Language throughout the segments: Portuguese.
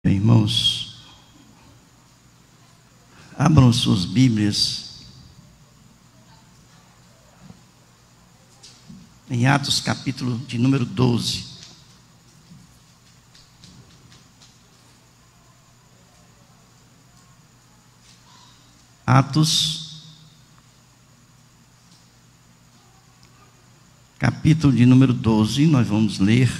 Irmãos, abram suas Bíblias em Atos capítulo de número 12. Atos, capítulo de número 12, nós vamos ler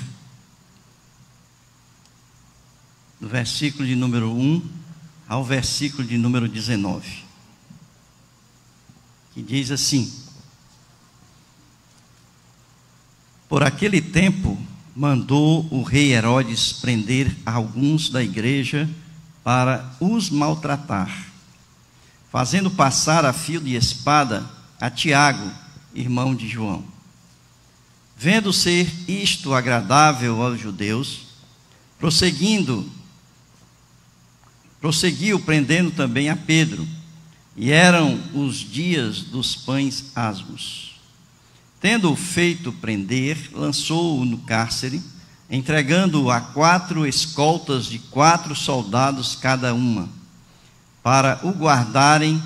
do versículo de número 1 ao versículo de número 19, que diz assim: Por aquele tempo, mandou o rei Herodes prender alguns da igreja para os maltratar, fazendo passar a fio de espada a Tiago, irmão de João. Vendo ser isto agradável aos judeus, prosseguiu prendendo também a Pedro, e eram os dias dos pães asmos. Tendo-o feito prender, lançou-o no cárcere, entregando-o a 4 escoltas de 4 soldados cada uma, para o guardarem,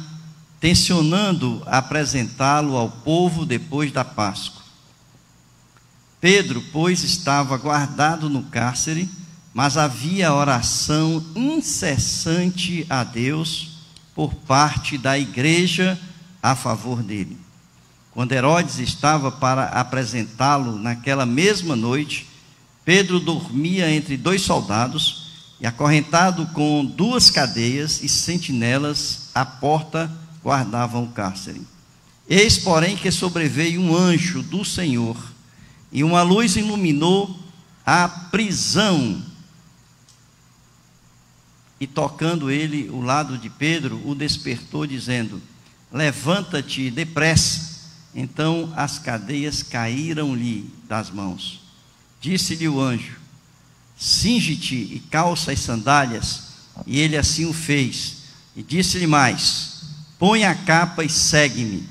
tencionando apresentá-lo ao povo depois da Páscoa. Pedro, pois, estava guardado no cárcere, mas havia oração incessante a Deus por parte da igreja a favor dele. Quando Herodes estava para apresentá-lo naquela mesma noite, Pedro dormia entre 2 soldados e, acorrentado com 2 cadeias e sentinelas, à porta guardavam o cárcere. Eis, porém, que sobreveio um anjo do Senhor, e uma luz iluminou a prisão, e tocando ele o lado de Pedro, o despertou, dizendo: Levanta-te depressa. Então as cadeias caíram-lhe das mãos. Disse-lhe o anjo: Cinge-te e calça as sandálias. E ele assim o fez. E disse-lhe mais: Põe a capa e segue-me.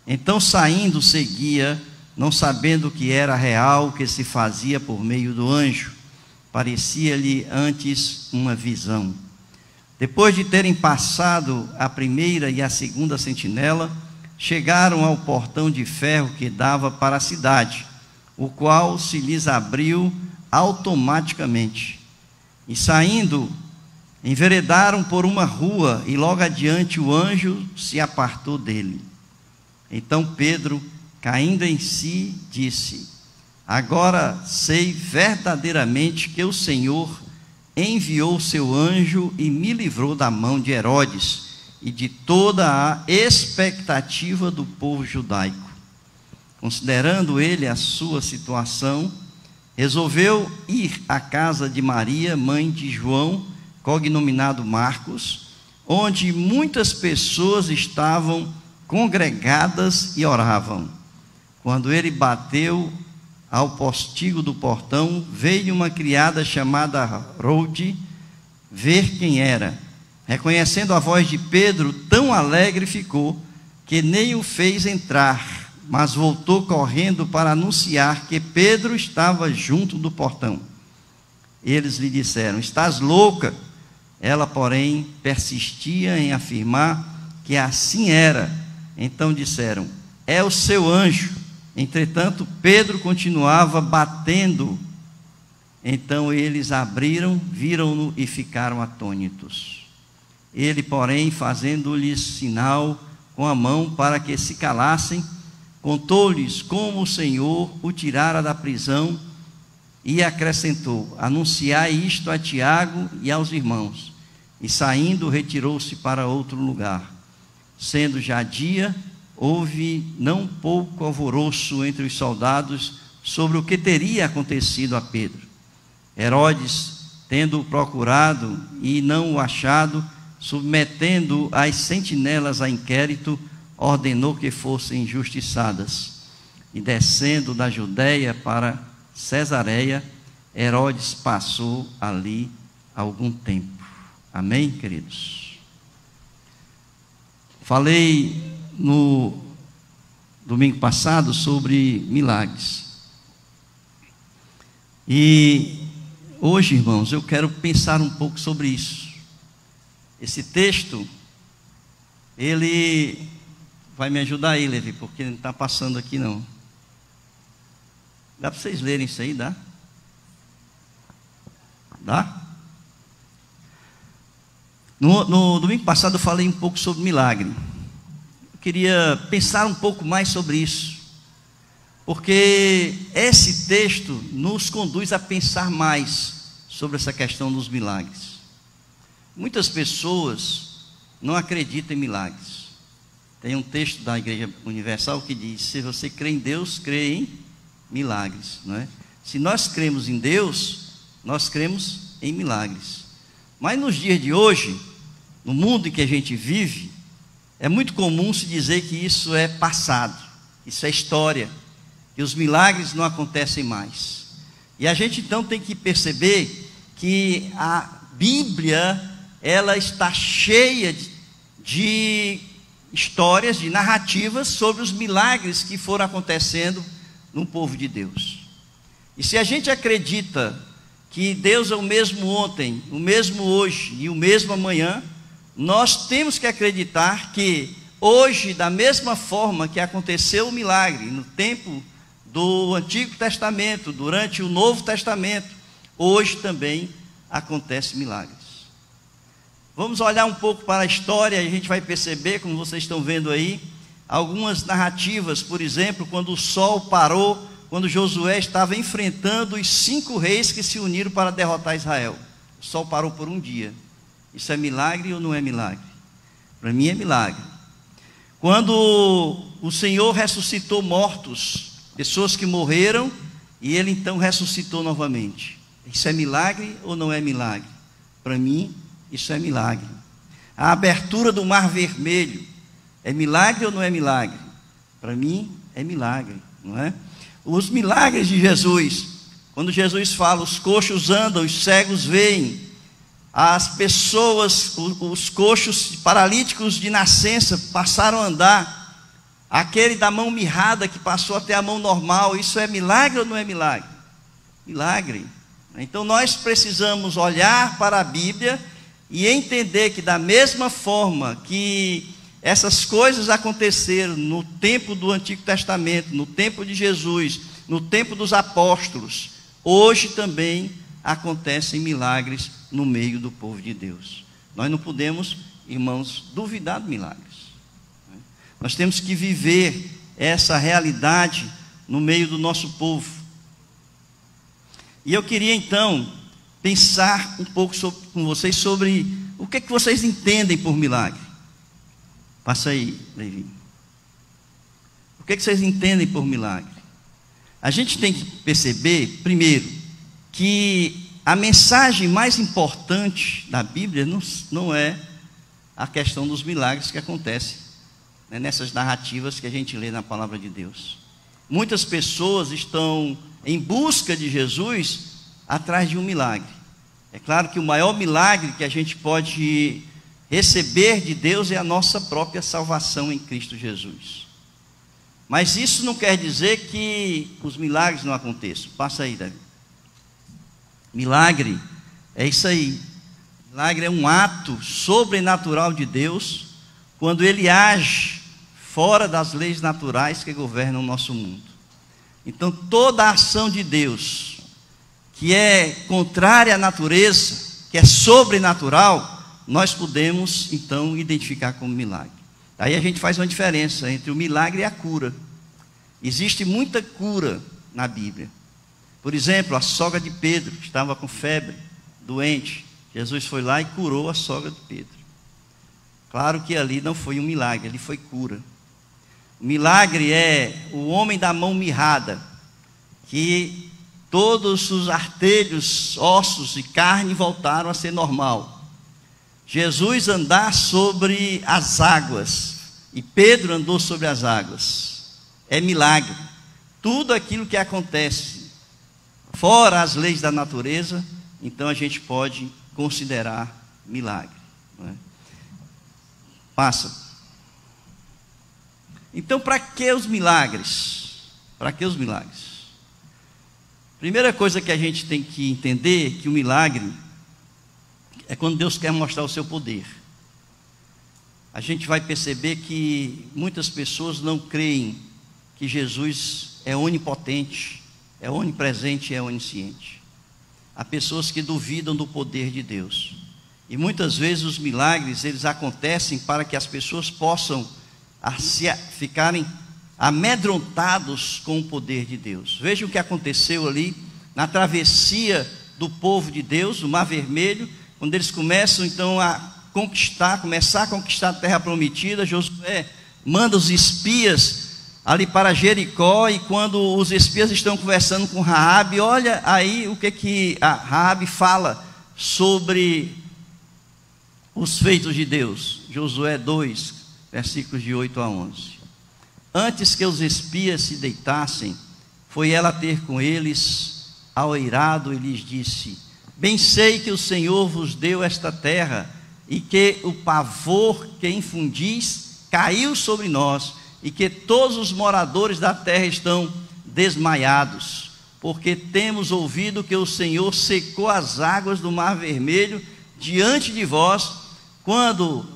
Então, saindo, seguia, não sabendo que era real o que se fazia por meio do anjo. Parecia-lhe antes uma visão. Depois de terem passado a primeira e a segunda sentinela, chegaram ao portão de ferro que dava para a cidade, o qual se lhes abriu automaticamente. E saindo, enveredaram por uma rua, e logo adiante o anjo se apartou dele. Então Pedro, caindo em si, disse: Agora sei verdadeiramente que o Senhor enviou seu anjo e me livrou da mão de Herodes e de toda a expectativa do povo judaico. Considerando ele a sua situação, resolveu ir à casa de Maria, mãe de João, cognominado Marcos, onde muitas pessoas estavam congregadas e oravam. Quando ele bateu ao postigo do portão, veio uma criada chamada Rode ver quem era. Reconhecendo a voz de Pedro, tão alegre ficou, que nem o fez entrar, mas voltou correndo para anunciar que Pedro estava junto do portão. Eles lhe disseram: Estás louca? Ela, porém, persistia em afirmar que assim era. Então disseram: É o seu anjo. Entretanto, Pedro continuava batendo. Então eles abriram, viram-no e ficaram atônitos. Ele, porém, fazendo-lhes sinal com a mão para que se calassem, contou-lhes como o Senhor o tirara da prisão e acrescentou: Anunciai isto a Tiago e aos irmãos. E saindo, retirou-se para outro lugar. Sendo já dia, houve não pouco alvoroço entre os soldados sobre o que teria acontecido a Pedro. Herodes, tendo-o procurado e não o achado, submetendo as sentinelas a inquérito, ordenou que fossem injustiçadas. E descendo da Judeia para Cesareia, Herodes passou ali algum tempo. Amém, queridos? Falei no domingo passado sobre milagres. E hoje, irmãos, eu quero pensar um pouco sobre isso. Esse texto, ele vai me ajudar aí, Levi, porque não está passando aqui não. Dá para vocês lerem isso aí, dá? Dá? No domingo passado eu falei um pouco sobre milagre. Eu queria pensar um pouco mais sobre isso, porque esse texto nos conduz a pensar mais sobre essa questão dos milagres. Muitas pessoas não acreditam em milagres. Tem um texto da Igreja Universal que diz: se você crê em Deus, crê em milagres, não é? Se nós cremos em Deus, nós cremos em milagres. Mas nos dias de hoje, no mundo em que a gente vive, é muito comum se dizer que isso é passado, isso é história, que os milagres não acontecem mais. E a gente então tem que perceber que a Bíblia, ela está cheia de histórias, de narrativas sobre os milagres que foram acontecendo no povo de Deus. E se a gente acredita que Deus é o mesmo ontem, o mesmo hoje e o mesmo amanhã, nós temos que acreditar que hoje, da mesma forma que aconteceu o milagre no tempo do Antigo Testamento, durante o Novo Testamento, hoje também acontecem milagres. Vamos olhar um pouco para a história e a gente vai perceber, como vocês estão vendo aí, algumas narrativas. Por exemplo, quando o sol parou, quando Josué estava enfrentando os 5 reis que se uniram para derrotar Israel. O sol parou por um dia. Isso é milagre ou não é milagre? Para mim é milagre. Quando o Senhor ressuscitou mortos, pessoas que morreram, e Ele então ressuscitou novamente. Isso é milagre ou não é milagre? Para mim, isso é milagre. A abertura do Mar Vermelho, é milagre ou não é milagre? Para mim, é milagre, não é? Os milagres de Jesus, quando Jesus fala, os coxos andam, os cegos veem, as pessoas, os coxos paralíticos de nascença passaram a andar, aquele da mão mirrada que passou até a mão normal, isso é milagre ou não é milagre? Milagre. Então nós precisamos olhar para a Bíblia e entender que da mesma forma que essas coisas aconteceram no tempo do Antigo Testamento, no tempo de Jesus, no tempo dos apóstolos, hoje também acontecem milagres no meio do povo de Deus. Nós não podemos, irmãos, duvidar de milagres. Nós temos que viver essa realidade no meio do nosso povo. E eu queria então pensar um pouco com vocês sobre o que vocês entendem por milagre. Passa aí, Levi. O que vocês entendem por milagre? A gente tem que perceber, primeiro, que a mensagem mais importante da Bíblia não é a questão dos milagres que acontecem, né, nessas narrativas que a gente lê na palavra de Deus. Muitas pessoas estão em busca de Jesus atrás de um milagre. É claro que o maior milagre que a gente pode receber de Deus é a nossa própria salvação em Cristo Jesus. Mas isso não quer dizer que os milagres não aconteçam. Passa aí, Davi. Milagre é isso aí. Milagre é um ato sobrenatural de Deus quando Ele age fora das leis naturais que governam o nosso mundo. Então toda a ação de Deus que é contrária à natureza, que é sobrenatural, nós podemos então identificar como milagre. Aí a gente faz uma diferença entre o milagre e a cura. Existe muita cura na Bíblia. Por exemplo, a sogra de Pedro estava com febre, doente. Jesus foi lá e curou a sogra de Pedro. Claro que ali não foi um milagre, ali foi cura. O milagre é o homem da mão mirrada, que todos os artelhos, ossos e carne voltaram a ser normal. Jesus andar sobre as águas, e Pedro andou sobre as águas, é milagre. Tudo aquilo que acontece fora as leis da natureza, então a gente pode considerar milagre, não é? Passa. Então, para que os milagres? Para que os milagres? Primeira coisa que a gente tem que entender é que o milagre é quando Deus quer mostrar o seu poder. A gente vai perceber que muitas pessoas não creem que Jesus é onipotente, é onipresente e é onisciente. Há pessoas que duvidam do poder de Deus. E muitas vezes os milagres, eles acontecem para que as pessoas possam ficarem amedrontados com o poder de Deus. Veja o que aconteceu ali na travessia do povo de Deus, o Mar Vermelho, quando eles começam então começar a conquistar a terra prometida. Josué manda os espias ali para Jericó, e quando os espias estão conversando com Raabe, olha aí o que a Raabe fala sobre os feitos de Deus. Josué 2, versículos de 8 a 11. Antes que os espias se deitassem, foi ela ter com eles ao eirado e lhes disse: bem sei que o Senhor vos deu esta terra, e que o pavor que infundis caiu sobre nós, e que todos os moradores da terra estão desmaiados, porque temos ouvido que o Senhor secou as águas do Mar Vermelho diante de vós, quando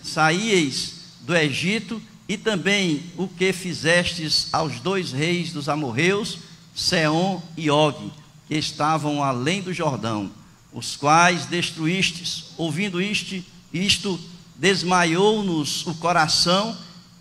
saíeis do Egito, e também o que fizestes aos 2 reis dos amorreus, Seom e Og, que estavam além do Jordão, os quais destruístes. Ouvindo isto desmaiou-nos o coração,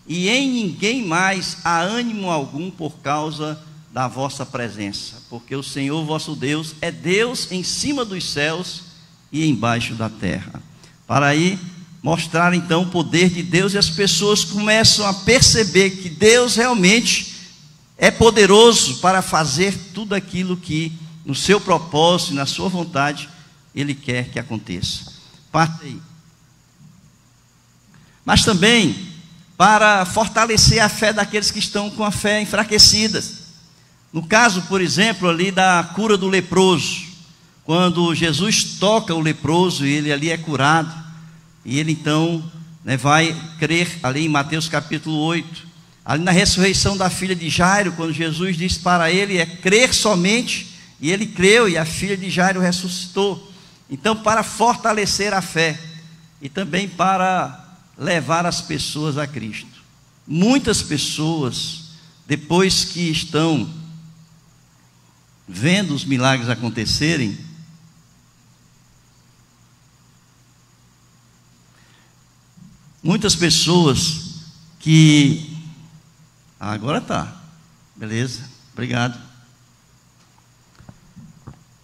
e em ninguém mais há ânimo algum por causa da vossa presença, porque o Senhor vosso Deus é Deus em cima dos céus e embaixo da terra. Para aí mostrar então o poder de Deus, e as pessoas começam a perceber que Deus realmente é poderoso para fazer tudo aquilo que no seu propósito e na sua vontade Ele quer que aconteça. Parte aí. Mas também para fortalecer a fé daqueles que estão com a fé enfraquecida. No caso, por exemplo, ali da cura do leproso, quando Jesus toca o leproso e ele ali é curado, e ele então vai crer ali em Mateus capítulo 8, ali na ressurreição da filha de Jairo, quando Jesus disse para ele crer somente, e ele creu, e a filha de Jairo ressuscitou. Então, para fortalecer a fé, e também para levar as pessoas a Cristo. Muitas pessoas, depois que estão vendo os milagres acontecerem, muitas pessoas que... agora tá, beleza, obrigado.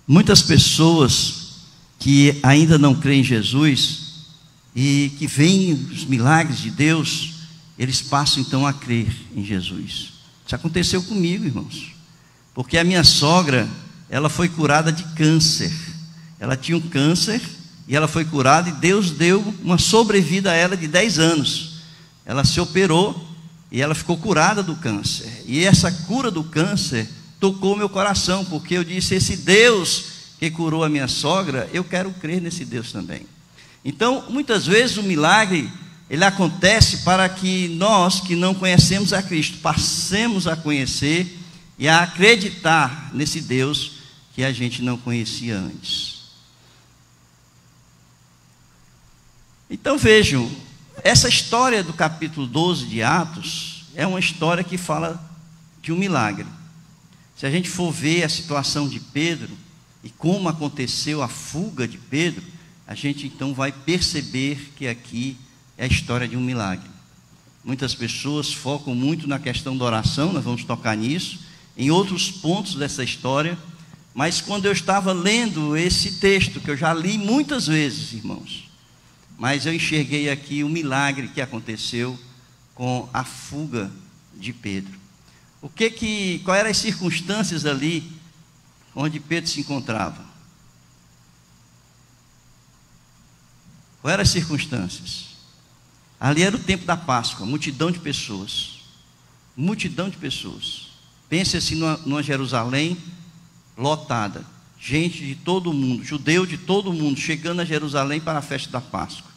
Muitas pessoas que ainda não creem em Jesus e que veem os milagres de Deus, eles passam então a crer em Jesus. Isso aconteceu comigo, irmãos, porque a minha sogra, ela foi curada de câncer. Ela tinha um câncer e ela foi curada, e Deus deu uma sobrevida a ela de 10 anos. Ela se operou e ela ficou curada do câncer, e essa cura do câncer tocou meu coração, porque eu disse: esse Deus que curou a minha sogra, eu quero crer nesse Deus também. Então, muitas vezes o milagre, ele acontece para que nós que não conhecemos a Cristo, passemos a conhecer e a acreditar nesse Deus que a gente não conhecia antes. Então vejam, essa história do capítulo 12 de Atos é uma história que fala de um milagre. Se a gente for ver a situação de Pedro e como aconteceu a fuga de Pedro, a gente então vai perceber que aqui é a história de um milagre. Muitas pessoas focam muito na questão da oração, nós vamos tocar nisso, em outros pontos dessa história, mas quando eu estava lendo esse texto, que eu já li muitas vezes, irmãos, mas eu enxerguei aqui o milagre que aconteceu com a fuga de Pedro. Quais eram as circunstâncias ali onde Pedro se encontrava? Quais eram as circunstâncias? Ali era o tempo da Páscoa, multidão de pessoas. Multidão de pessoas. Pense assim numa Jerusalém lotada. Gente de todo mundo, judeu de todo mundo, chegando a Jerusalém para a festa da Páscoa.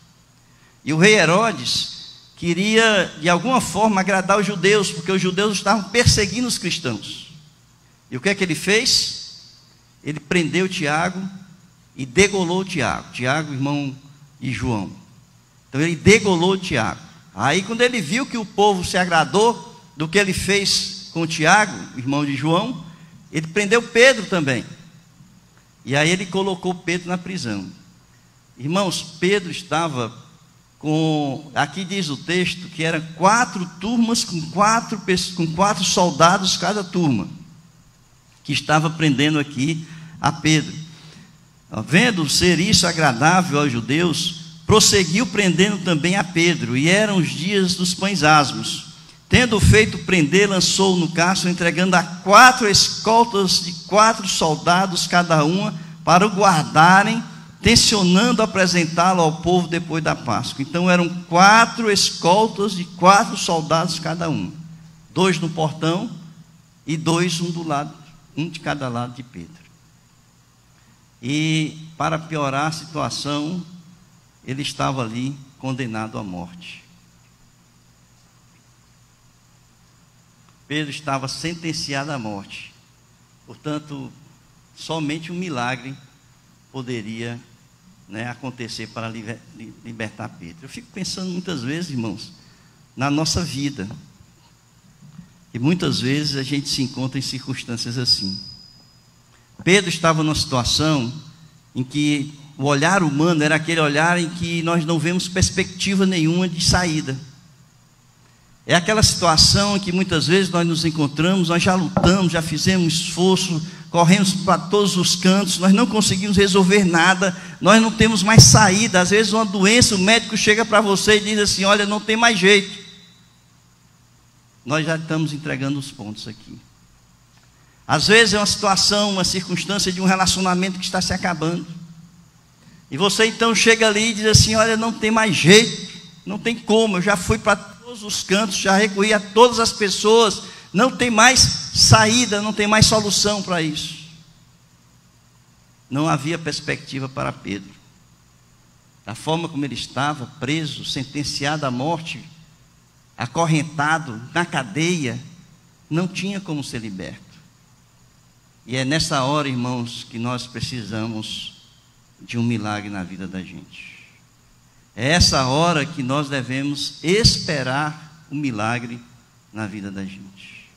E o rei Herodes queria, de alguma forma, agradar os judeus, porque os judeus estavam perseguindo os cristãos. E o que é que ele fez? ele prendeu Tiago e degolou Tiago. Tiago, irmão de João. Então ele degolou Tiago. Aí quando ele viu que o povo se agradou do que ele fez com Tiago, irmão de João, ele prendeu Pedro também. E aí ele colocou Pedro na prisão. Irmãos, Pedro estava com, aqui diz o texto, que eram 4 turmas com 4 soldados cada turma, que estava prendendo aqui a Pedro. Vendo ser isso agradável aos judeus, prosseguiu prendendo também a Pedro, e eram os dias dos pães asmos. Tendo feito prender, lançou-o no cárcere, entregando a 4 escoltas de 4 soldados cada uma, para o guardarem, tencionando apresentá-lo ao povo depois da Páscoa. Então eram 4 escoltas de 4 soldados cada um, 2 no portão e 2 um de cada lado de Pedro. E para piorar a situação, ele estava ali condenado à morte. Pedro estava sentenciado à morte. Portanto, somente um milagre poderia, acontecer para libertar Pedro. Eu fico pensando muitas vezes, irmãos, na nossa vida. E muitas vezes a gente se encontra em circunstâncias assim. Pedro estava numa situação em que o olhar humano era aquele olhar em que nós não vemos perspectiva nenhuma de saída. É aquela situação em que muitas vezes nós nos encontramos, nós já lutamos, já fizemos esforço, corremos para todos os cantos, nós não conseguimos resolver nada, nós não temos mais saída. Às vezes uma doença, o médico chega para você e diz assim: olha, não tem mais jeito. Nós já estamos entregando os pontos aqui. Às vezes é uma situação, uma circunstância de um relacionamento que está se acabando. E você então chega ali e diz assim: olha, não tem mais jeito, não tem como, eu já fui para todos os cantos, já recorri a todas as pessoas, não tem mais saída, não tem mais solução para isso. Não havia perspectiva para Pedro. Da forma como ele estava, preso, sentenciado à morte, acorrentado na cadeia, não tinha como ser liberto. E é nessa hora, irmãos, que nós precisamos de um milagre na vida da gente. É essa hora que nós devemos esperar o milagre na vida da gente.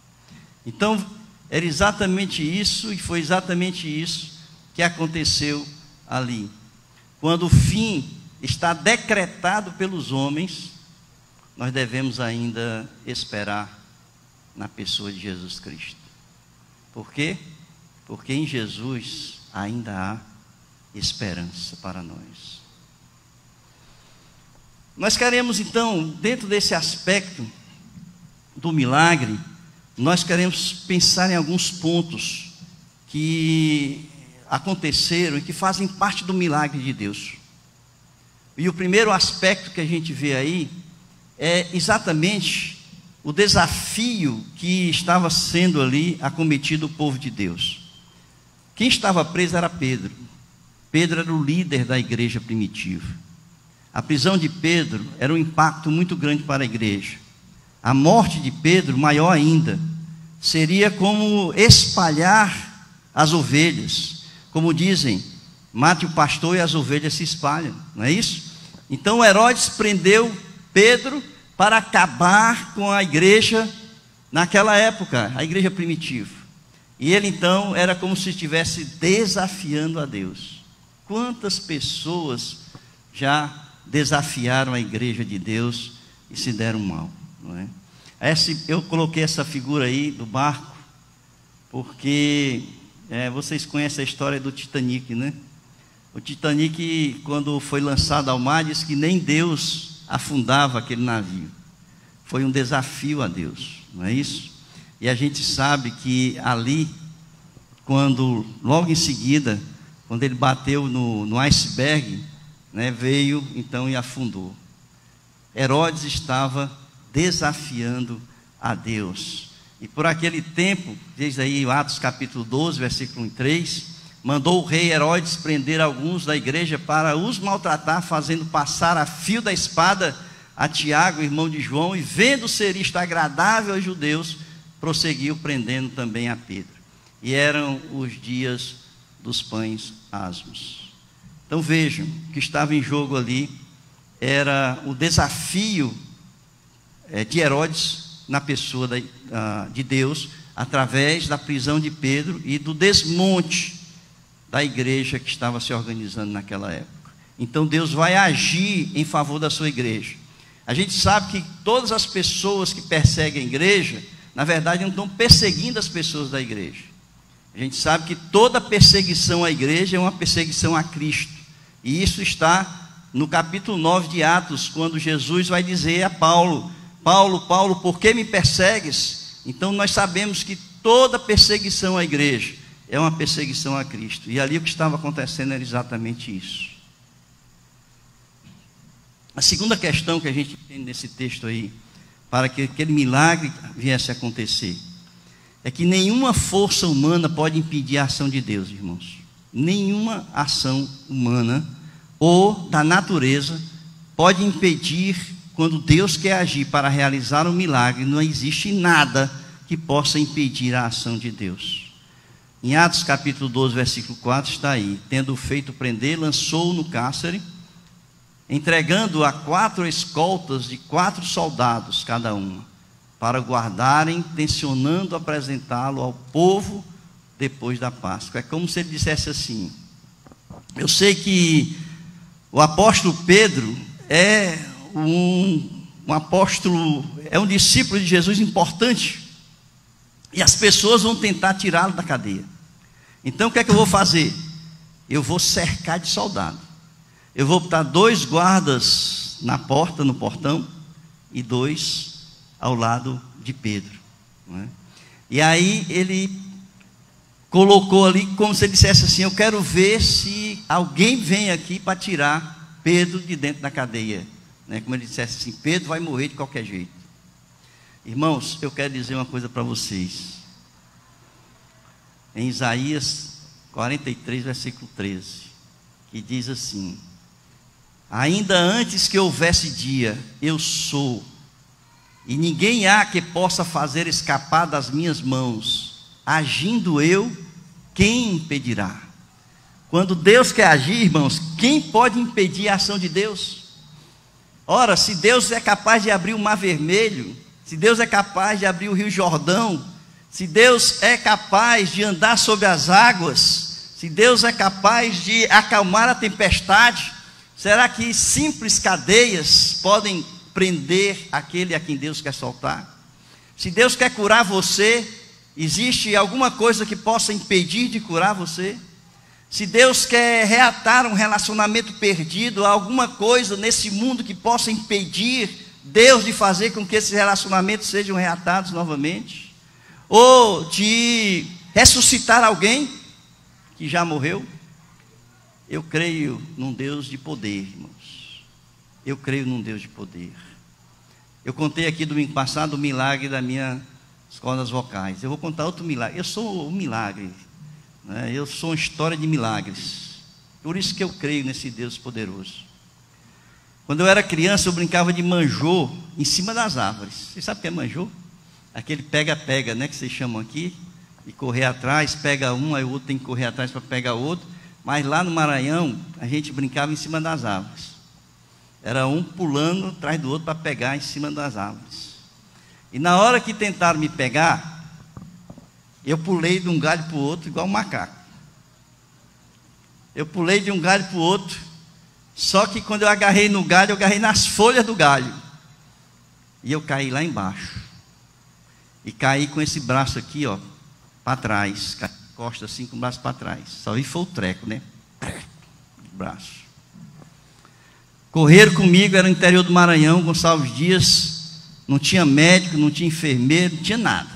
Então, era exatamente isso, e foi exatamente isso que aconteceu ali. Quando o fim está decretado pelos homens, nós devemos ainda esperar na pessoa de Jesus Cristo. Por quê? Porque em Jesus ainda há esperança para nós. Nós queremos então, dentro desse aspecto do milagre, nós queremos pensar em alguns pontos que aconteceram e que fazem parte do milagre de Deus. E o primeiro aspecto que a gente vê aí é exatamente o desafio que estava sendo ali acometido o povo de Deus. Quem estava preso era Pedro. Pedro era o líder da igreja primitiva. A prisão de Pedro era um impacto muito grande para a igreja. A morte de Pedro, maior ainda, seria como espalhar as ovelhas. Como dizem, mate o pastor e as ovelhas se espalham, não é isso? Então Herodes prendeu Pedro para acabar com a igreja naquela época, a igreja primitiva. E ele então era como se estivesse desafiando a Deus. Quantas pessoas já desafiaram a igreja de Deus e se deram mal, não é? Eu coloquei essa figura aí do barco, porque vocês conhecem a história do Titanic, né? O Titanic, quando foi lançado ao mar, disse que nem Deus afundava aquele navio. Foi um desafio a Deus, não é isso? E a gente sabe que ali, logo em seguida, quando ele bateu no iceberg, veio então e afundou. Herodes estava desafiando a Deus. E por aquele tempo, diz aí Atos capítulo 12, versículo 3, mandou o rei Herodes prender alguns da igreja para os maltratar, fazendo passar a fio da espada a Tiago, irmão de João, e vendo ser isto agradável aos judeus, prosseguiu prendendo também a Pedro. E eram os dias dos pães asmos. Então vejam, o que estava em jogo ali era o desafio de Herodes na pessoa de Deus, através da prisão de Pedro e do desmonte da igreja que estava se organizando naquela época. Então Deus vai agir em favor da sua igreja. A gente sabe que todas as pessoas que perseguem a igreja, na verdade não estão perseguindo as pessoas da igreja. A gente sabe que toda perseguição à igreja é uma perseguição a Cristo. E isso está no capítulo 9 de Atos, quando Jesus vai dizer a Paulo: Paulo, Paulo, por que me persegues? Então nós sabemos que toda perseguição à igreja é uma perseguição a Cristo. E ali o que estava acontecendo era exatamente isso. A segunda questão que a gente tem nesse texto aí, para que aquele milagre viesse a acontecer, é que nenhuma força humana pode impedir a ação de Deus, irmãos. Nenhuma ação humana ou da natureza pode impedir quando Deus quer agir para realizar um milagre. Não existe nada que possa impedir a ação de Deus. Em Atos capítulo 12, versículo 4 está aí: tendo feito prender, lançou-o no cárcere, entregando a 4 escoltas de 4 soldados cada uma, para guardarem, tencionando apresentá-lo ao povo depois da Páscoa. É como se ele dissesse assim: eu sei que o apóstolo Pedro é um apóstolo, é um discípulo de Jesus importante, e as pessoas vão tentar tirá-lo da cadeia. Então o que é que eu vou fazer? Eu vou cercar de soldado. Eu vou botar 2 guardas na porta, no portão, e 2 ao lado de Pedro, não é? E aí ele colocou ali como se ele dissesse assim: eu quero ver se alguém vem aqui para tirar Pedro de dentro da cadeia, né? Como ele dissesse assim: Pedro vai morrer de qualquer jeito. Irmãos, eu quero dizer uma coisa para vocês. Em Isaías 43, versículo 13, que diz assim: ainda antes que houvesse dia, eu sou, e ninguém há que possa fazer escapar das minhas mãos. Agindo eu, quem impedirá? Quando Deus quer agir, irmãos, quem pode impedir a ação de Deus? Ora, se Deus é capaz de abrir o Mar Vermelho, se Deus é capaz de abrir o Rio Jordão, se Deus é capaz de andar sobre as águas, se Deus é capaz de acalmar a tempestade, será que simples cadeias podem prender aquele a quem Deus quer soltar? Se Deus quer curar você, existe alguma coisa que possa impedir de curar você? Se Deus quer reatar um relacionamento perdido, há alguma coisa nesse mundo que possa impedir Deus de fazer com que esses relacionamentos sejam reatados novamente? Ou de ressuscitar alguém que já morreu? Eu creio num Deus de poder, irmãos. Eu creio num Deus de poder. Eu contei aqui domingo passado o milagre da minha escola das vocais. Eu vou contar outro milagre. Eu sou um milagre, né? Eu sou uma história de milagres. Por isso que eu creio nesse Deus poderoso. Quando eu era criança, eu brincava de manjô em cima das árvores. Você sabe o que é manjô? Aquele pega-pega, né, que vocês chamam aqui, e correr atrás, pega um, aí o outro tem que correr atrás para pegar outro. Mas lá no Maranhão, a gente brincava em cima das árvores. Era um pulando atrás do outro para pegar em cima das árvores. E na hora que tentaram me pegar, eu pulei de um galho para o outro igual um macaco. Eu pulei de um galho para o outro, só que quando eu agarrei no galho, eu agarrei nas folhas do galho. E eu caí lá embaixo. E caí com esse braço aqui, ó, para trás. Costa assim com o braço para trás. Só vi foi o treco, né? Braço. Correram comigo, era no interior do Maranhão, Gonçalves Dias. Não tinha médico, não tinha enfermeiro, não tinha nada.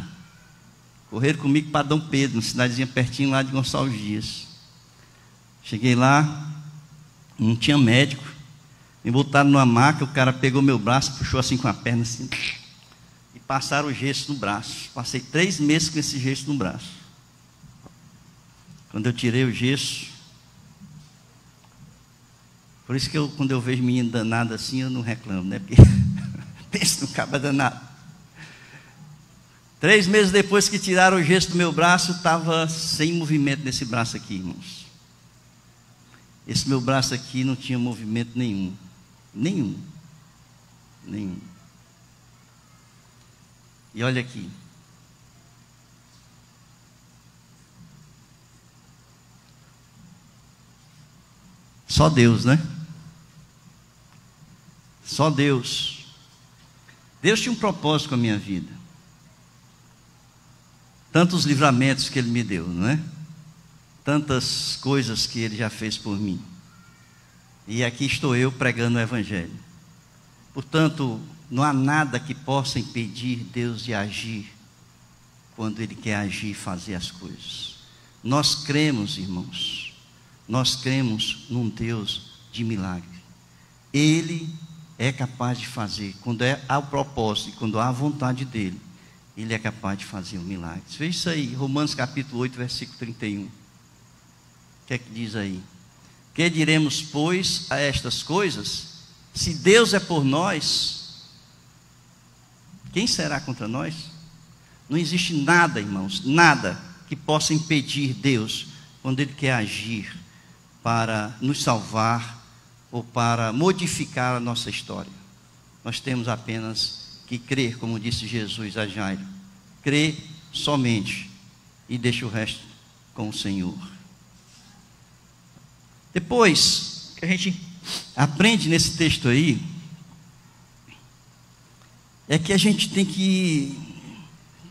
Correram comigo para Dom Pedro, uma cidadezinha pertinho lá de Gonçalves Dias. Cheguei lá, não tinha médico. Me botaram numa maca, o cara pegou meu braço, puxou assim com a perna assim, e passaram o gesso no braço. Passei 3 meses com esse gesso no braço. Quando eu tirei o gesso, por isso que quando eu vejo menino danado assim, eu não reclamo, né? Porque penso no cabo danado. 3 meses depois que tiraram o gesso do meu braço, estava sem movimento desse braço aqui, irmãos. esse meu braço aqui não tinha movimento nenhum. Nenhum. E olha aqui. Só Deus, né? Só Deus. Deus tinha um propósito com a minha vida. Tantos livramentos que Ele me deu, não é? Tantas coisas que Ele já fez por mim. E aqui estou eu pregando o Evangelho. Portanto, não há nada que possa impedir Deus de agir quando Ele quer agir e fazer as coisas. Nós cremos, irmãos, nós cremos num Deus de milagre. Ele é capaz de fazer, quando há o propósito e quando há a vontade dEle, Ele é capaz de fazer um milagre. Veja isso aí, Romanos capítulo 8, versículo 31. O que é que diz aí? Que diremos, pois, a estas coisas? Se Deus é por nós, quem será contra nós? Não existe nada, irmãos, nada que possa impedir Deus, quando Ele quer agir para nos salvar ou para modificar a nossa história. Nós temos apenas que crer, como disse Jesus a Jairo. Crê somente e deixa o resto com o Senhor. Depois que a gente aprende nesse texto aí, é que a gente tem que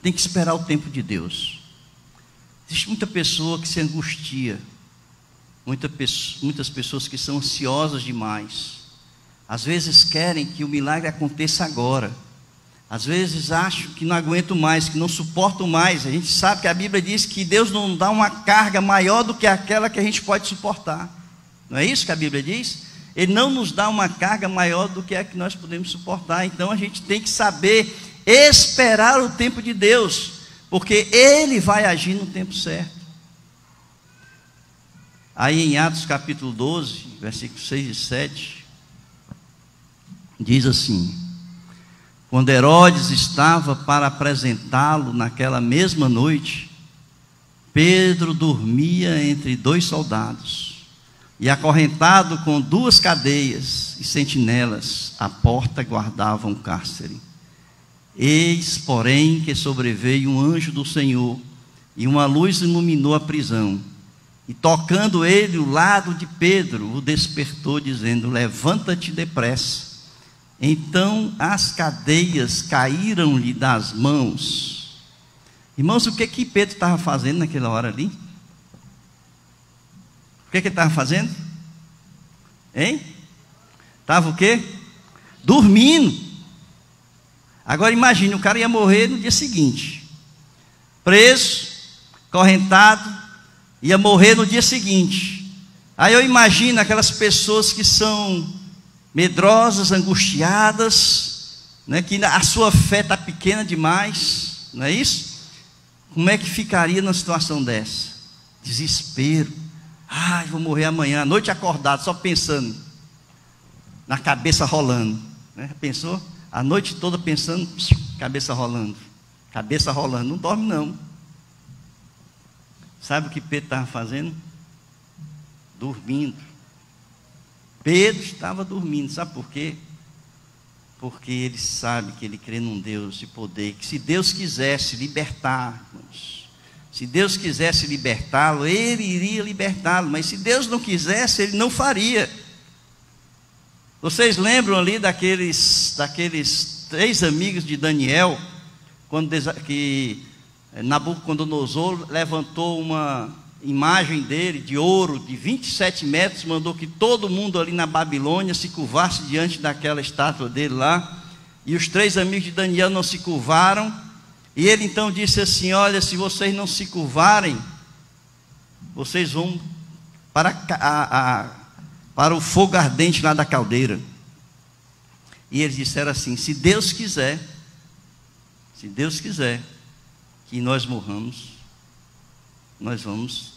esperar o tempo de Deus. Existe muita pessoa que se angustia, muitas pessoas que são ansiosas demais, às vezes querem que o milagre aconteça agora, às vezes acham que não aguentam mais, que não suportam mais. A gente sabe que a Bíblia diz que Deus não dá uma carga maior do que aquela que a gente pode suportar. Não é isso que a Bíblia diz? Ele não nos dá uma carga maior do que a que nós podemos suportar. Então a gente tem que saber esperar o tempo de Deus, porque Ele vai agir no tempo certo. Aí em Atos capítulo 12, versículos 6 e 7, diz assim: quando Herodes estava para apresentá-lo naquela mesma noite, Pedro dormia entre dois soldados, e acorrentado com 2 cadeias e sentinelas, à porta guardavam o cárcere. Eis, porém, que sobreveio um anjo do Senhor, e uma luz iluminou a prisão. E tocando ele o lado de Pedro, o despertou, dizendo: levanta-te depressa. Então as cadeias caíram-lhe das mãos. Irmãos, o que Pedro estava fazendo naquela hora ali? O que ele estava fazendo? Hein? Estava o quê? Dormindo. Agora imagine, o cara ia morrer no dia seguinte. Preso, correntado, ia morrer no dia seguinte. Aí eu imagino aquelas pessoas que são medrosas, angustiadas, né, que a sua fé está pequena demais, não é isso? Como é que ficaria numa situação dessa? Desespero. Ai, vou morrer amanhã, à noite acordado, só pensando, na cabeça rolando, né? Pensou? A noite toda pensando, cabeça rolando, não dorme não. Sabe o que Pedro estava fazendo? Dormindo. Pedro estava dormindo, sabe por quê? Porque ele sabe que ele crê num Deus de poder, que se Deus quisesse libertar, irmãos, se Deus quisesse libertá-lo, Ele iria libertá-lo, mas se Deus não quisesse, Ele não faria. Vocês lembram ali daqueles 3 amigos de Daniel, quando que Nabucodonosor levantou uma imagem dele de ouro de 27 metros, mandou que todo mundo ali na Babilônia se curvasse diante daquela estátua dele lá, e os 3 amigos de Daniel não se curvaram. E ele então disse assim: olha, se vocês não se curvarem, vocês vão para o fogo ardente lá da caldeira. E eles disseram assim: se Deus quiser que nós morramos, nós vamos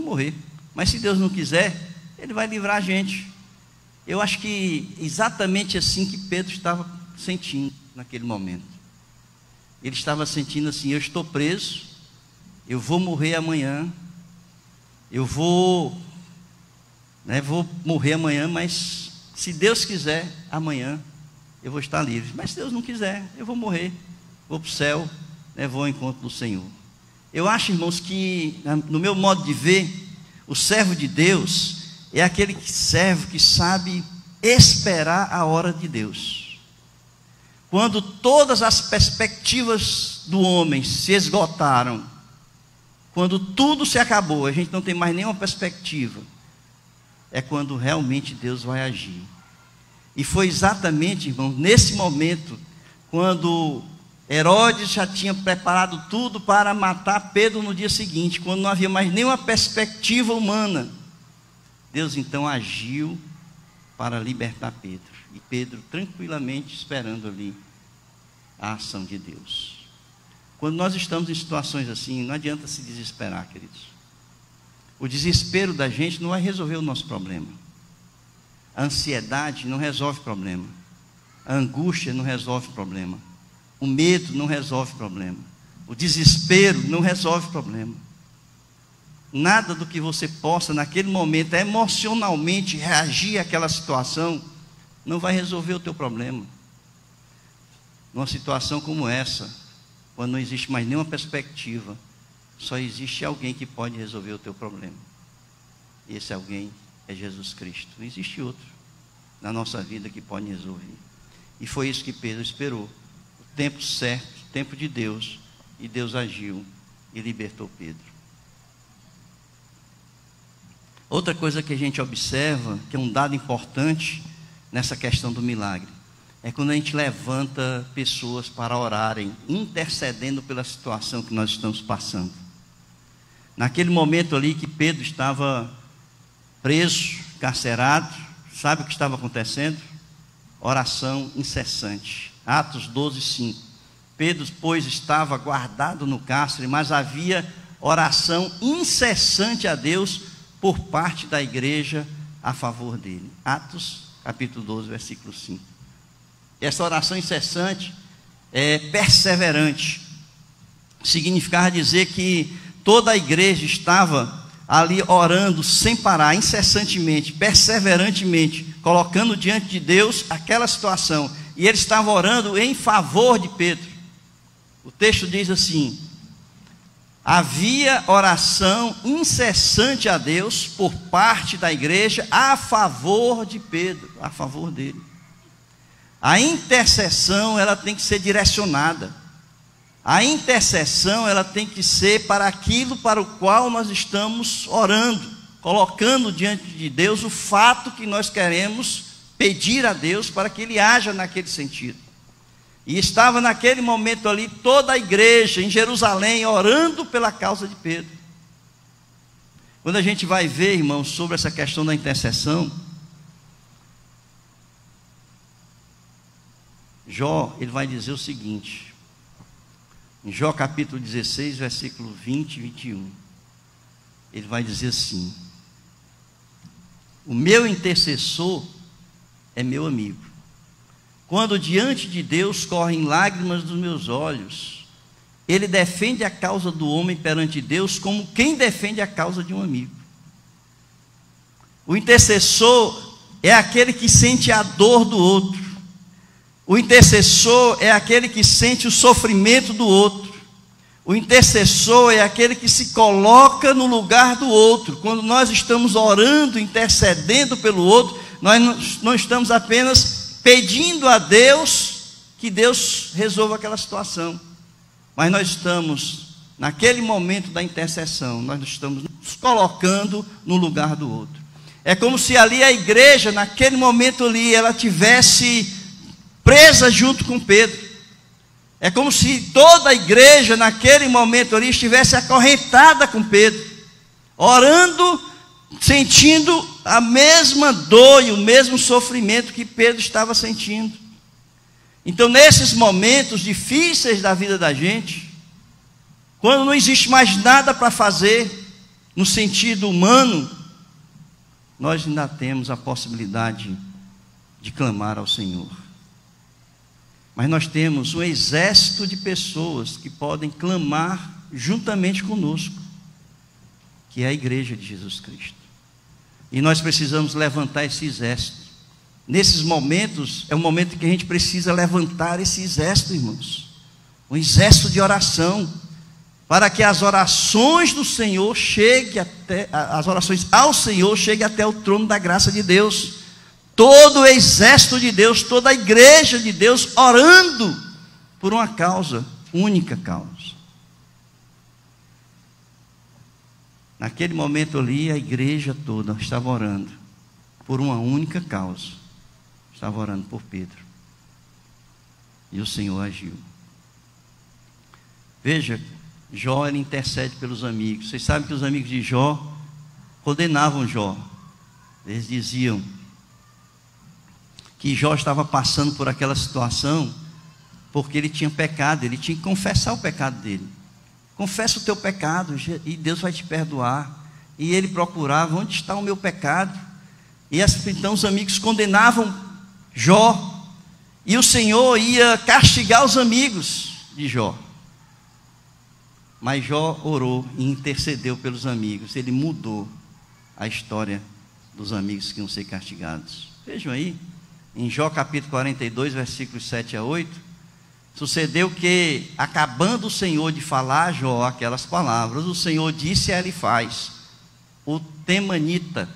morrer. Mas se Deus não quiser, Ele vai livrar a gente. Eu acho que exatamente assim que Pedro estava sentindo naquele momento. Ele estava sentindo assim: eu estou preso, eu vou morrer amanhã, eu vou né? Vou morrer amanhã, mas se Deus quiser, amanhã eu vou estar livre. Mas se Deus não quiser, eu vou morrer, vou para o céu, né? Vou ao encontro do Senhor. Eu acho, irmãos, que no meu modo de ver, o servo de Deus é aquele servo que sabe esperar a hora de Deus. Quando todas as perspectivas do homem se esgotaram, quando tudo se acabou, a gente não tem mais nenhuma perspectiva, é quando realmente Deus vai agir. E foi exatamente, irmão, nesse momento, quando Herodes já tinha preparado tudo para matar Pedro no dia seguinte, quando não havia mais nenhuma perspectiva humana, Deus então agiu para libertar Pedro. E Pedro tranquilamente esperando ali a ação de Deus. Quando nós estamos em situações assim, não adianta se desesperar, queridos. O desespero da gente não vai resolver o nosso problema. A ansiedade não resolve o problema. A angústia não resolve o problema. O medo não resolve o problema. O desespero não resolve o problema. Nada do que você possa, naquele momento, emocionalmente reagir àquela situação, não vai resolver o teu problema. Numa situação como essa, quando não existe mais nenhuma perspectiva, só existe alguém que pode resolver o teu problema. E esse alguém é Jesus Cristo. Não existe outro na nossa vida que pode resolver. E foi isso que Pedro esperou. O tempo certo, o tempo de Deus. E Deus agiu e libertou Pedro. Outra coisa que a gente observa, que é um dado importante nessa questão do milagre, é quando a gente levanta pessoas para orarem, intercedendo pela situação que nós estamos passando. Naquele momento ali que Pedro estava preso, carcerado, sabe o que estava acontecendo? Oração incessante. Atos 12:5. Pedro, pois, estava guardado no cárcere, mas havia oração incessante a Deus por parte da igreja a favor dele. Atos, capítulo 12, versículo 5. Essa oração incessante é perseverante. Significava dizer que toda a igreja estava ali orando sem parar, incessantemente, perseverantemente, colocando diante de Deus aquela situação. E eles estavam orando em favor de Pedro. O texto diz assim: havia oração incessante a Deus por parte da igreja a favor de Pedro, a favor dele. A intercessão, ela tem que ser direcionada. A intercessão, ela tem que ser para aquilo para o qual nós estamos orando, colocando diante de Deus o fato que nós queremos pedir a Deus para que Ele haja naquele sentido. E estava naquele momento ali toda a igreja em Jerusalém orando pela causa de Pedro. Quando a gente vai ver, irmãos, sobre essa questão da intercessão, Jó, ele vai dizer o seguinte, em Jó capítulo 16, versículo 20 e 21, ele vai dizer assim: o meu intercessor é meu amigo. Quando diante de Deus correm lágrimas dos meus olhos, ele defende a causa do homem perante Deus como quem defende a causa de um amigo. O intercessor é aquele que sente a dor do outro. O intercessor é aquele que sente o sofrimento do outro. O intercessor é aquele que se coloca no lugar do outro. Quando nós estamos orando, intercedendo pelo outro, nós não estamos apenas pedindo a Deus que Deus resolva aquela situação, mas nós estamos, naquele momento da intercessão, nós estamos nos colocando no lugar do outro. É como se ali a igreja, naquele momento ali, ela tivesse presa junto com Pedro. É como se toda a igreja naquele momento ali estivesse acorrentada com Pedro, orando, sentindo a mesma dor e o mesmo sofrimento que Pedro estava sentindo. Então, nesses momentos difíceis da vida da gente, quando não existe mais nada para fazer no sentido humano, nós ainda temos a possibilidade de clamar ao Senhor. Mas nós temos um exército de pessoas que podem clamar juntamente conosco, que é a igreja de Jesus Cristo. E nós precisamos levantar esse exército. Nesses momentos, é o momento que a gente precisa levantar esse exército, irmãos. Um exército de oração, para que as orações do Senhor as orações ao Senhor cheguem até o trono da graça de Deus. Todo o exército de Deus, toda a igreja de Deus orando por uma causa, única causa. Naquele momento ali, a igreja toda estava orando por uma única causa. Estava orando por Pedro. E o Senhor agiu. Veja, Jó, ele intercede pelos amigos. Vocês sabem que os amigos de Jó condenavam Jó. Eles diziam que Jó estava passando por aquela situação porque ele tinha pecado, ele tinha que confessar o pecado dele. Confessa o teu pecado e Deus vai te perdoar. E ele procurava, onde está o meu pecado? E então os amigos condenavam Jó, e o Senhor ia castigar os amigos de Jó. Mas Jó orou e intercedeu pelos amigos. Ele mudou a história dos amigos que iam ser castigados. Vejam aí, em Jó capítulo 42, versículos 7 a 8, sucedeu que, acabando o Senhor de falar a Jó aquelas palavras, o Senhor disse a Elifaz, o temanita: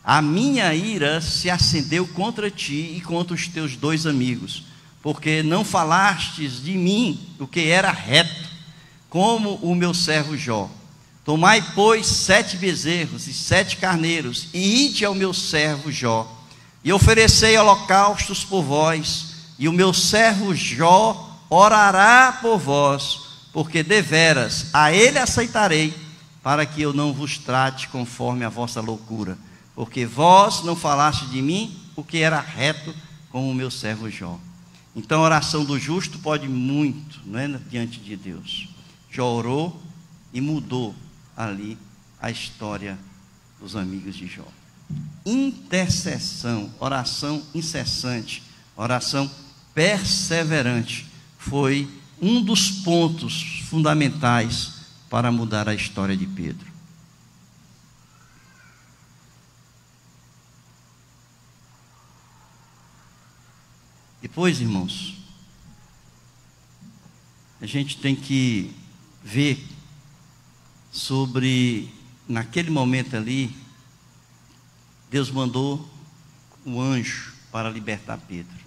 a minha ira se acendeu contra ti e contra os teus 2 amigos, porque não falastes de mim o que era reto, como o meu servo Jó. Tomai, pois, 7 bezerros e 7 carneiros, e ide ao meu servo Jó, e oferecei holocaustos por vós, e o meu servo Jó orará por vós, porque deveras a ele aceitarei, para que eu não vos trate conforme a vossa loucura, porque vós não falastes de mim o que era reto, como o meu servo Jó. Então a oração do justo pode muito, não é, diante de Deus. Jó orou e mudou ali a história dos amigos de Jó. Intercessão, oração incessante, oração perseverante, foi um dos pontos fundamentais para mudar a história de Pedro. Depois, irmãos, a gente tem que ver sobre, naquele momento ali, Deus mandou um anjo para libertar Pedro.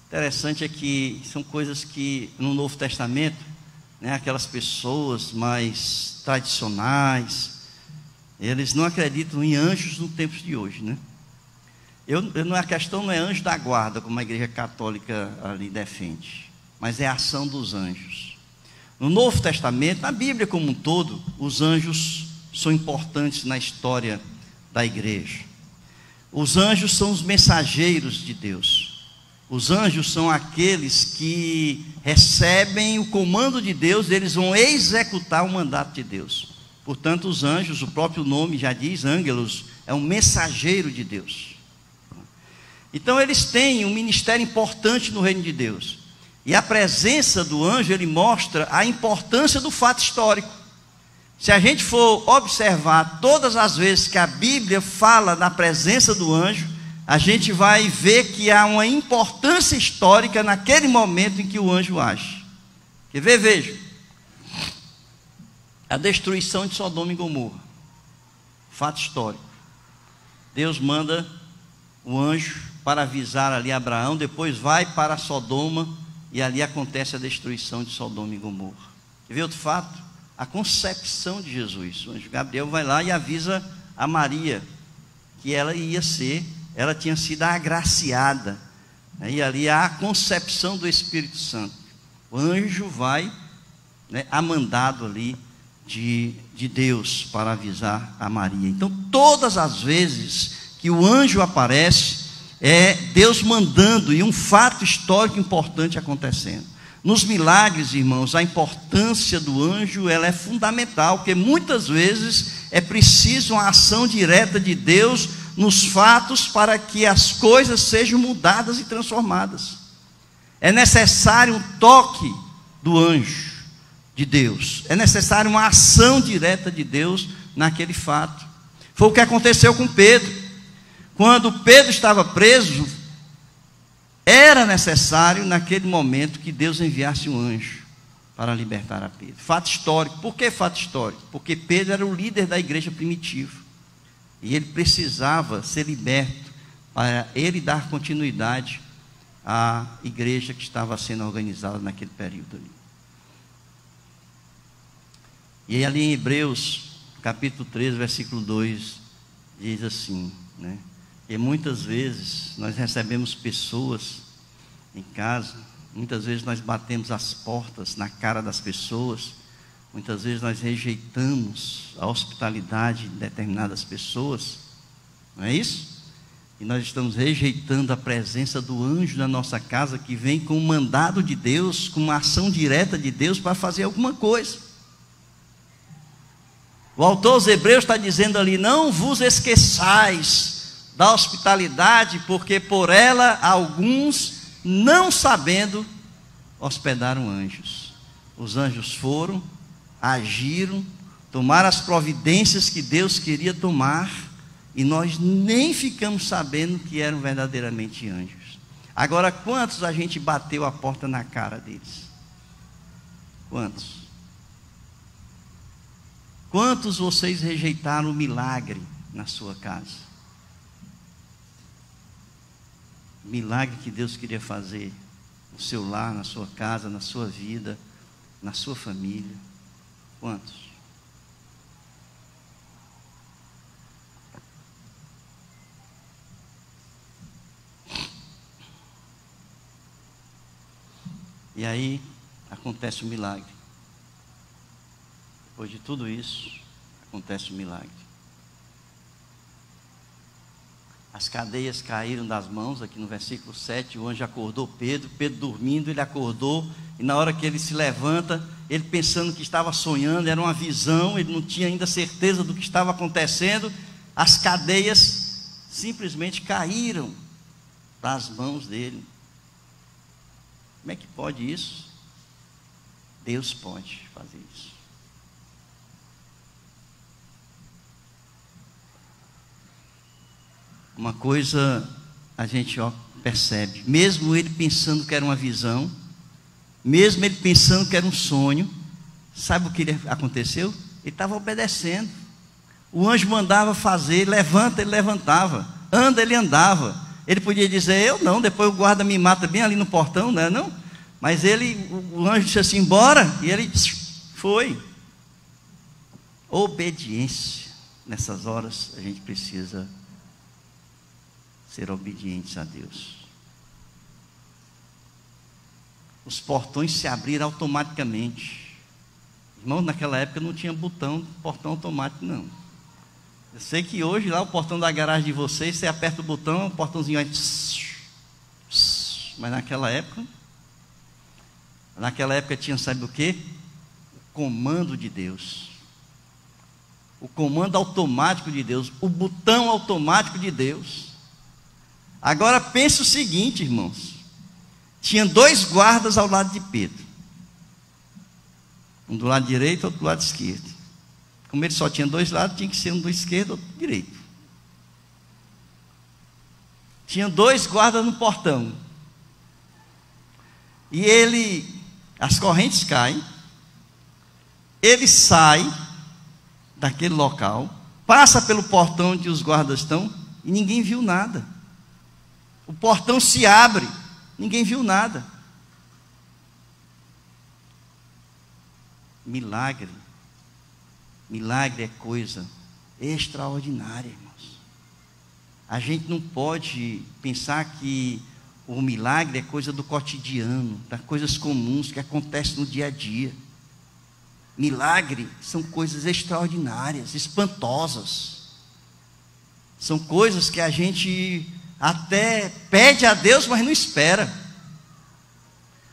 Interessante é que são coisas que no Novo Testamento, né, aquelas pessoas mais tradicionais, eles não acreditam em anjos no tempo de hoje, né? A questão não é anjo da guarda, como a igreja católica ali defende, mas é a ação dos anjos. No Novo Testamento, na Bíblia como um todo, os anjos são importantes na história da igreja. Os anjos são os mensageiros de Deus. Os anjos são aqueles que recebem o comando de Deus, eles vão executar o mandato de Deus. Portanto, os anjos, o próprio nome já diz, ângelos, é um mensageiro de Deus. Então eles têm um ministério importante no reino de Deus. E a presença do anjo, ele mostra a importância do fato histórico. Se a gente for observar todas as vezes que a Bíblia fala da presença do anjo, a gente vai ver que há uma importância histórica naquele momento em que o anjo age. Quer ver? Veja. A destruição de Sodoma e Gomorra. Fato histórico. Deus manda o anjo para avisar ali Abraão, depois vai para Sodoma, e ali acontece a destruição de Sodoma e Gomorra. Quer ver outro fato? A concepção de Jesus. O anjo Gabriel vai lá e avisa a Maria que ela tinha sido agraciada, né? E ali há a concepção do Espírito Santo. O anjo vai, né, a mandado ali de Deus para avisar a Maria. Então todas as vezes que o anjo aparece, é Deus mandando e um fato histórico importante acontecendo. Nos milagres, irmãos, a importância do anjo, ela é fundamental, porque muitas vezes é preciso uma ação direta de Deus nos fatos para que as coisas sejam mudadas e transformadas. É necessário um toque do anjo de Deus, é necessário uma ação direta de Deus naquele fato. Foi o que aconteceu com Pedro. Quando Pedro estava preso, era necessário naquele momento que Deus enviasse um anjo para libertar a Pedro. Fato histórico. Por que fato histórico? Porque Pedro era o líder da igreja primitiva. E ele precisava ser liberto para ele dar continuidade à igreja que estava sendo organizada naquele período ali. E ali em Hebreus, capítulo 13, versículo 2, diz assim, né? E muitas vezes nós recebemos pessoas em casa, muitas vezes nós batemos as portas na cara das pessoas, muitas vezes nós rejeitamos a hospitalidade de determinadas pessoas, não é isso? E nós estamos rejeitando a presença do anjo na nossa casa, que vem com um mandado de Deus, com uma ação direta de Deus para fazer alguma coisa. O autor aos Hebreus está dizendo ali: não vos esqueçais da hospitalidade, porque por ela alguns, não sabendo, hospedaram anjos. Os anjos foram, agiram, tomaram as providências que Deus queria tomar, e nós nem ficamos sabendo que eram verdadeiramente anjos. Agora, quantos a gente bateu a porta na cara deles? Quantos? Quantos vocês rejeitaram o milagre na sua casa? O milagre que Deus queria fazer no seu lar, na sua casa, na sua vida, na sua família. Quantos? E aí acontece o milagre. Depois de tudo isso, acontece o milagre. As cadeias caíram das mãos, aqui no versículo 7, o anjo acordou Pedro, Pedro dormindo, ele acordou, e na hora que ele se levanta, ele pensando que estava sonhando, era uma visão, ele não tinha ainda certeza do que estava acontecendo, as cadeias simplesmente caíram das mãos dele. Como é que pode isso? Deus pode fazer isso. Uma coisa a gente percebe, mesmo ele pensando que era uma visão, mesmo ele pensando que era um sonho, sabe o que aconteceu? Ele estava obedecendo. O anjo mandava fazer, levanta, ele levantava, anda, ele andava. Ele podia dizer: eu não, depois o guarda me mata bem ali no portão, não é não? Mas o anjo disse assim: bora, e ele foi. Obediência. Nessas horas a gente precisa ser obedientes a Deus. Os portões se abriram automaticamente. Irmãos, naquela época não tinha botão, portão automático não. Eu sei que hoje lá o portão da garagem de vocês, você aperta o botão, o portãozinho vai... Mas naquela época tinha, sabe o quê? O comando de Deus. O comando automático de Deus, o botão automático de Deus. Agora pense o seguinte, irmãos. Tinha 2 guardas ao lado de Pedro. Um do lado direito, outro do lado esquerdo. Como ele só tinha 2 lados, tinha que ser um do esquerdo e outro do direito. Tinha 2 guardas no portão. E as correntes caem. Ele sai daquele local, passa pelo portão onde os guardas estão, e ninguém viu nada. O portão se abre, ninguém viu nada. Milagre. Milagre é coisa extraordinária, irmãos. A gente não pode pensar que o milagre é coisa do cotidiano, das coisas comuns que acontecem no dia a dia. Milagre são coisas extraordinárias, espantosas. São coisas que a gente até pede a Deus, mas não espera.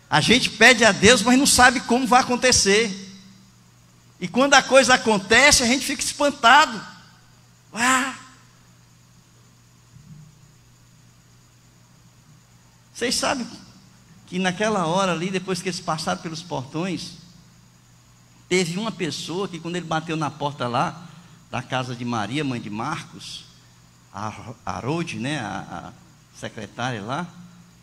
A gente pede a Deus, mas não sabe como vai acontecer. E quando a coisa acontece, a gente fica espantado. Vocês sabem que naquela hora ali, depois que eles passaram pelos portões, teve uma pessoa que quando ele bateu na porta lá, da casa de Maria, mãe de Marcos, a Rode, né, a secretária lá,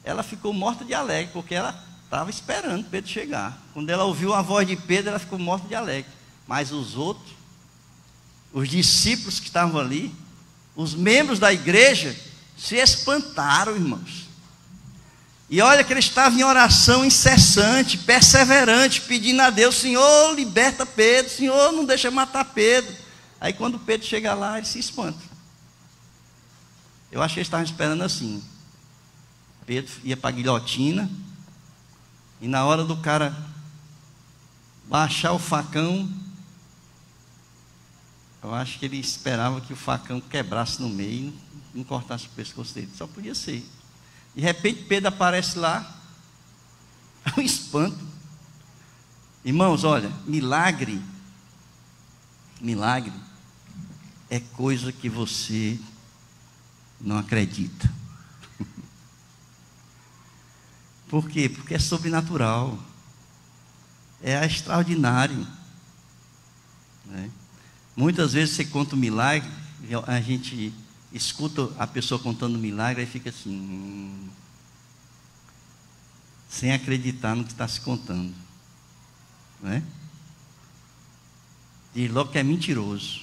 ela ficou morta de alegre, porque ela estava esperando Pedro chegar. Quando ela ouviu a voz de Pedro, ela ficou morta de alegre. Mas os outros, os discípulos que estavam ali, os membros da igreja, se espantaram, irmãos. E olha que ele estava em oração incessante, perseverante, pedindo a Deus: Senhor, liberta Pedro, Senhor, não deixa matar Pedro. Aí quando Pedro chega lá, ele se espanta. Eu acho que eles estavam esperando assim. Pedro ia para a guilhotina, e na hora do cara baixar o facão, eu acho que ele esperava que o facão quebrasse no meio, não cortasse o pescoço dele. Só podia ser. De repente Pedro aparece lá, é um espanto. Irmãos, olha, milagre é coisa que você não acredita. Por quê? Porque é sobrenatural, é extraordinário, né? Muitas vezes você conta um milagre, a gente escuta a pessoa contando um milagre e fica assim, sem acreditar no que está se contando, né? Diz logo que é mentiroso.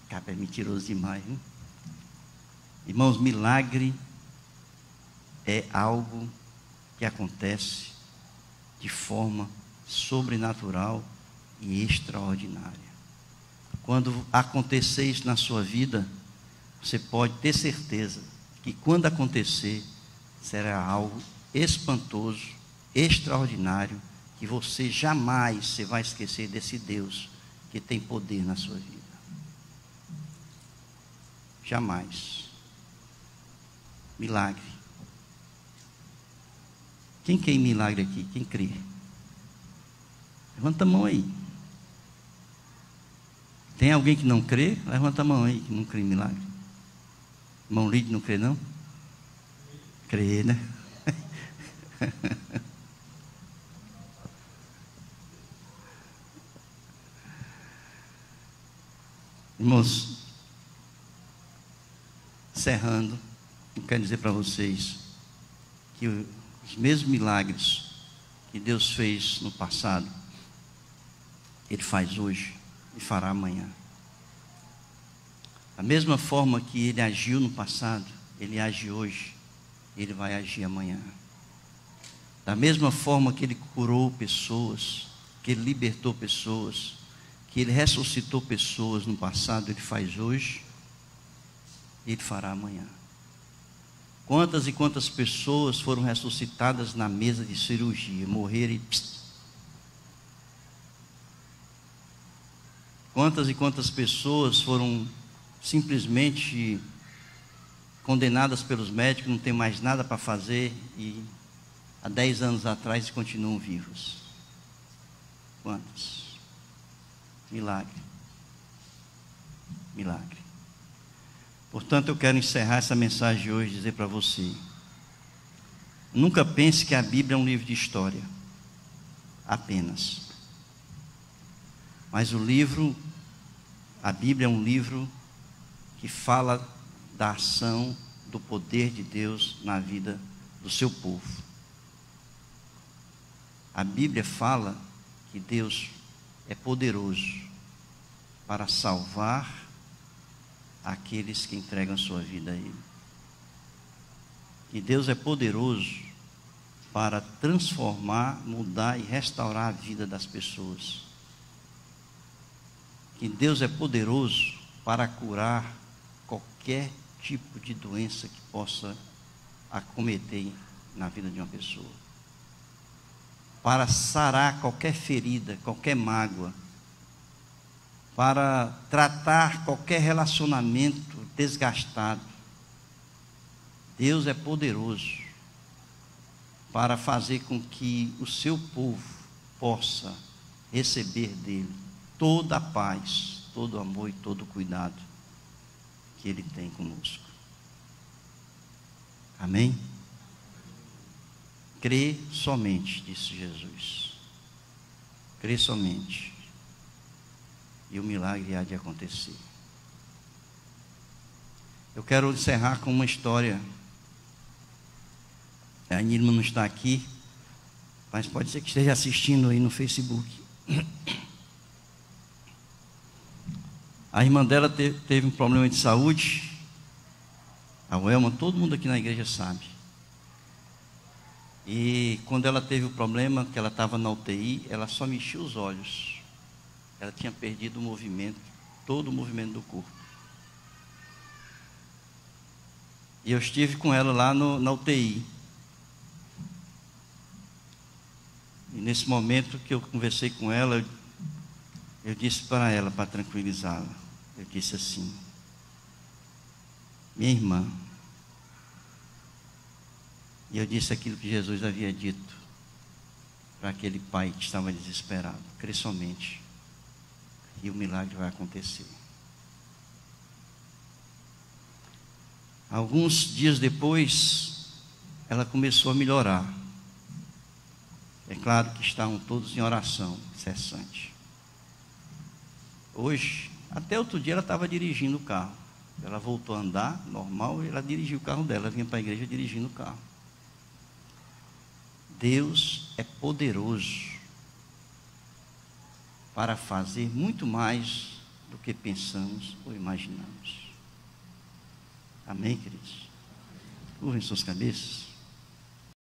Cara, é mentiroso demais, hein? Irmãos, milagre é algo que acontece de forma sobrenatural e extraordinária. Quando acontecer isso na sua vida, você pode ter certeza que quando acontecer, será algo espantoso, extraordinário, que você jamais vai esquecer desse Deus que tem poder na sua vida. Jamais. Milagre. Quem quer em milagre aqui? Quem crê? Levanta a mão aí. Tem alguém que não crê? Levanta a mão aí, que não crê em milagre. Irmão Lídio não crê não? Crê, né? Irmãos, encerrando, eu quero dizer para vocês que os mesmos milagres que Deus fez no passado, Ele faz hoje e fará amanhã. Da mesma forma que Ele agiu no passado, Ele age hoje, Ele vai agir amanhã. Da mesma forma que Ele curou pessoas, que Ele libertou pessoas, que Ele ressuscitou pessoas no passado, Ele faz hoje, Ele fará amanhã. Quantas e quantas pessoas foram ressuscitadas na mesa de cirurgia, morreram e... Quantas e quantas pessoas foram simplesmente condenadas pelos médicos, não tem mais nada para fazer e há 10 anos atrás continuam vivos. Quantos? Milagre. Milagre. Portanto, eu quero encerrar essa mensagem de hoje e dizer para você: nunca pense que a Bíblia é um livro de história, apenas. Mas a Bíblia é um livro que fala da ação, do poder de Deus na vida do seu povo. A Bíblia fala que Deus é poderoso para salvar aqueles que entregam a sua vida a Ele. Que Deus é poderoso para transformar, mudar e restaurar a vida das pessoas. Que Deus é poderoso para curar qualquer tipo de doença que possa acometer na vida de uma pessoa. Para sarar qualquer ferida, qualquer mágoa. Para tratar qualquer relacionamento desgastado. Deus é poderoso para fazer com que o seu povo possa receber dele toda a paz, todo o amor e todo o cuidado que Ele tem conosco. Amém? Crê somente, disse Jesus. Crê somente. E o milagre há de acontecer. Eu quero encerrar com uma história. A Nilma não está aqui, mas pode ser que esteja assistindo aí no Facebook. A irmã dela teve um problema de saúde. A Welma, todo mundo aqui na igreja sabe. E quando ela teve o problema, que ela estava na UTI, ela só mexia os olhos. Ela tinha perdido o movimento, todo o movimento do corpo. E eu estive com ela lá na UTI. E nesse momento que eu conversei com ela, eu disse para ela, para tranquilizá-la, eu disse assim: minha irmã, e eu disse aquilo que Jesus havia dito para aquele pai que estava desesperado: crê somente, e o milagre vai acontecer. Alguns dias depois, ela começou a melhorar. É claro que estavam todos em oração incessante. Hoje, até outro dia, ela estava dirigindo o carro. Ela voltou a andar normal e ela dirigiu o carro dela. Ela vinha para a igreja dirigindo o carro. Deus é poderoso para fazer muito mais do que pensamos ou imaginamos. Amém, queridos? Curvem suas cabeças.